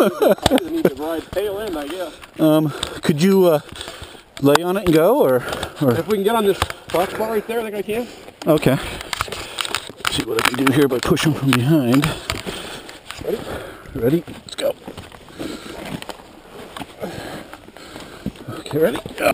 I need to ride tail end, I guess. Could you lay on it and go, or? If we can get on this box bar right there, I think I can. Okay. Let's see what I can do here by pushing from behind. Ready? Ready? Let's go. Okay, ready? Go.